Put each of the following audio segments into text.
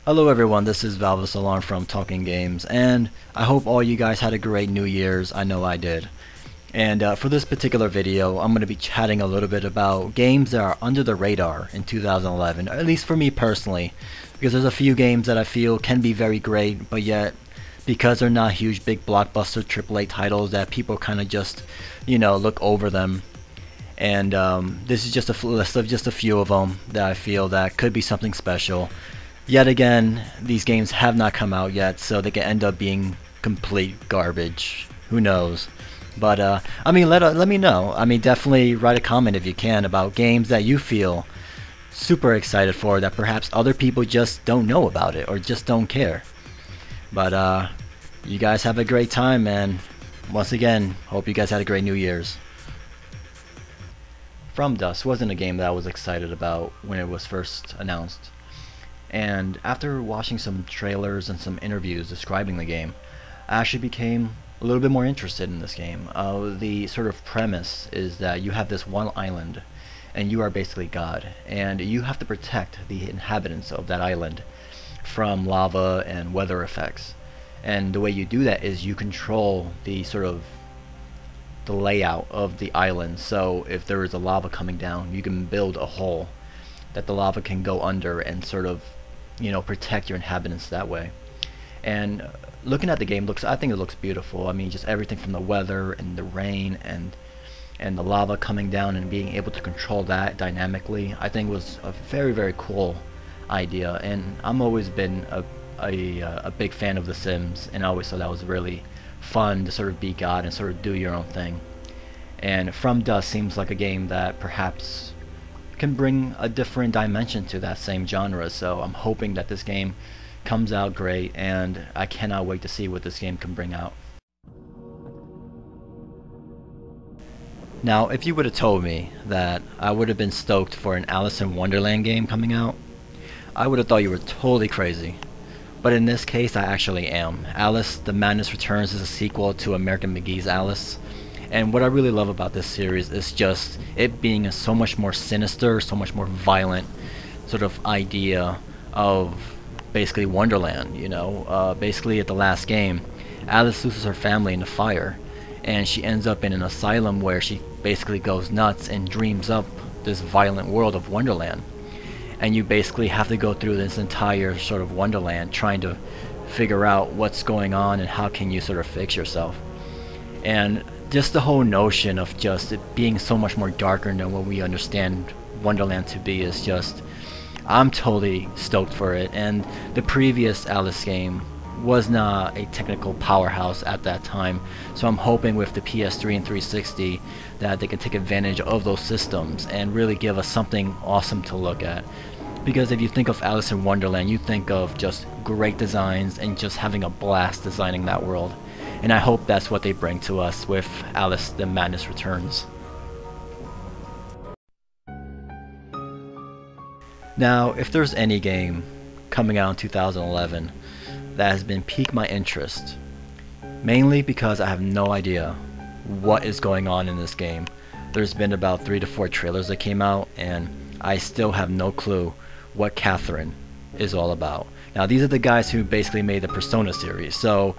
Hello everyone, this is Valvis Alarm from Talking Games, and I hope all you guys had a great New Year's. I know I did. And for this particular video, I'm going to be chatting a little bit about games that are under the radar in 2011, at least for me personally, because there's a few games that I feel can be very great, but yet, because they're not huge, big blockbuster AAA titles, that people kind of just, look over them. And this is just a list of just a few of them that I feel that could be something special. Yet again, these games have not come out yet, so they can end up being complete garbage. Who knows? But I mean, let me know. I mean, definitely write a comment if you can about games that you feel super excited for that perhaps other people just don't know about it or just don't care. But you guys have a great time, and once again, hope you guys had a great New Year's. From Dust wasn't a game that I was excited about when it was first announced. And after watching some trailers and some interviews describing the game, I actually became a little bit more interested in this game. The sort of premise is that you have this one island, and you are basically God, and you have to protect the inhabitants of that island from lava and weather effects. And the way you do that is you control the sort of the layout of the island. So if there is a lava coming down, you can build a hole that the lava can go under and sort of, protect your inhabitants that way. And looking at the game, I think it looks beautiful. I mean, just everything from the weather and the rain and the lava coming down and being able to control that dynamically, I think was a very, very cool idea. And I'm always been a big fan of The Sims, and I always thought that was really fun to sort of be God and sort of do your own thing. And From Dust seems like a game that perhaps can bring a different dimension to that same genre, so I'm hoping that this game comes out great, and I cannot wait to see what this game can bring out. Now, if you would have told me that I would have been stoked for an Alice in Wonderland game coming out, I would have thought you were totally crazy. But in this case, I actually am. Alice: The Madness Returns is a sequel to American McGee's Alice. And what I really love about this series is just it being a so much more sinister, so much more violent sort of idea of basically Wonderland, basically at the last game, Alice loses her family in a fire, and she ends up in an asylum where she basically goes nuts and dreams up this violent world of Wonderland. And you basically have to go through this entire sort of Wonderland trying to figure out what's going on and how can you sort of fix yourself. And just the whole notion of just it being so much more darker than what we understand Wonderland to be is just, I'm totally stoked for it. And the previous Alice game was not a technical powerhouse at that time, so I'm hoping with the PS3 and 360 that they can take advantage of those systems and really give us something awesome to look at. Because if you think of Alice in Wonderland, you think of just great designs and just having a blast designing that world. And I hope that's what they bring to us with Alice: The Madness Returns. Now, if there's any game coming out in 2011 that has been piqued my interest, mainly because I have no idea what is going on in this game. There's been about 3 to 4 trailers that came out, and I still have no clue what Kathryn is all about. Now, these are the guys who basically made the Persona series, so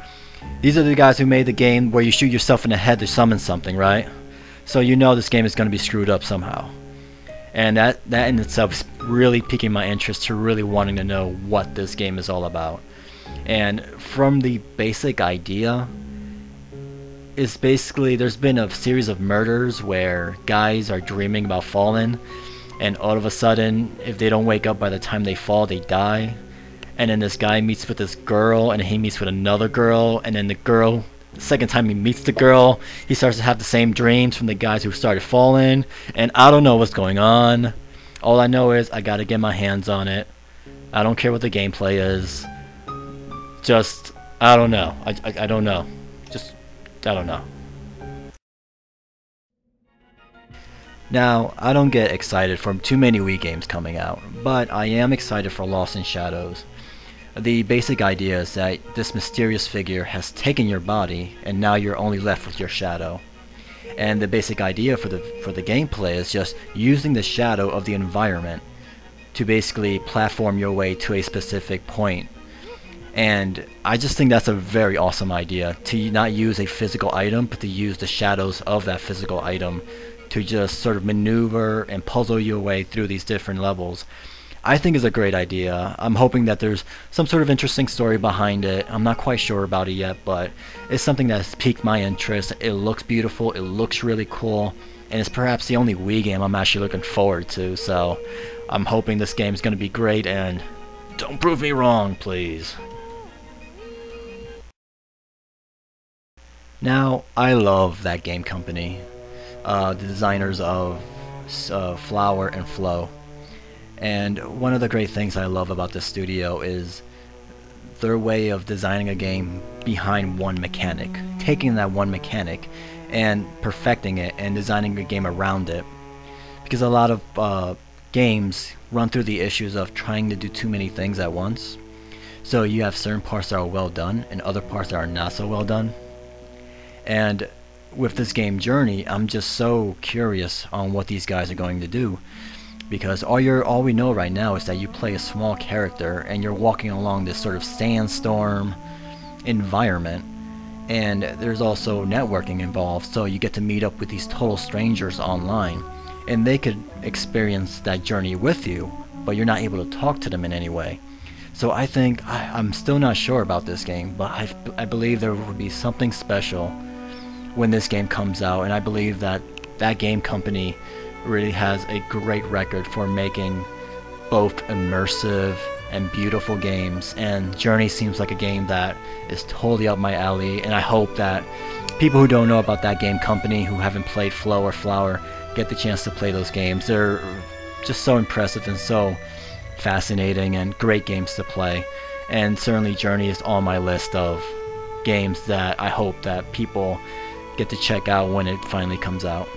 these are the guys who made the game where you shoot yourself in the head to summon something, right? So this game is going to be screwed up somehow. And that in itself is really piquing my interest to really wanting to know what this game is all about. And from the basic idea, is basically there's been a series of murders where guys are dreaming about falling, and all of a sudden, if they don't wake up by the time they fall, they die. And then this guy meets with this girl, and he meets with another girl, and then the girl, the second time he meets the girl, he starts to have the same dreams from the guys who started falling, and I don't know what's going on. All I know is I gotta get my hands on it. I don't care what the gameplay is. Just, I don't know. I don't know. Just, I don't know. Now, I don't get excited for too many Wii games coming out, but I am excited for Lawson Shadows. The basic idea is that this mysterious figure has taken your body, and now you're only left with your shadow. And the basic idea for the gameplay is just using the shadow of the environment to basically platform your way to a specific point. And I just think that's a very awesome idea, to not use a physical item, but to use the shadows of that physical item to just sort of maneuver and puzzle your way through these different levels. I think is a great idea. I'm hoping that there's some sort of interesting story behind it. I'm not quite sure about it yet, but it's something that's piqued my interest. It looks beautiful, it looks really cool, and it's perhaps the only Wii game I'm actually looking forward to, so I'm hoping this game's gonna be great, and don't prove me wrong, please. Now, I love that game company, the designers of Flower and Flow. And one of the great things I love about this studio is their way of designing a game behind one mechanic, taking that one mechanic and perfecting it and designing a game around it. Because a lot of games run through the issues of trying to do too many things at once. So you have certain parts that are well done and other parts that are not so well done. And with this game Journey, I'm just so curious on what these guys are going to do. Because all we know right now is that you play a small character and you're walking along this sort of sandstorm environment, and there's also networking involved, so you get to meet up with these total strangers online, and they could experience that journey with you, but you're not able to talk to them in any way. So I think, I'm still not sure about this game, but I believe there will be something special when this game comes out, and I believe that that game company really has a great record for making both immersive and beautiful games, and Journey seems like a game that is totally up my alley, and I hope that people who don't know about that game company, who haven't played Flow or Flower, get the chance to play those games. They're just so impressive and so fascinating and great games to play, and certainly Journey is on my list of games that I hope that people get to check out when it finally comes out.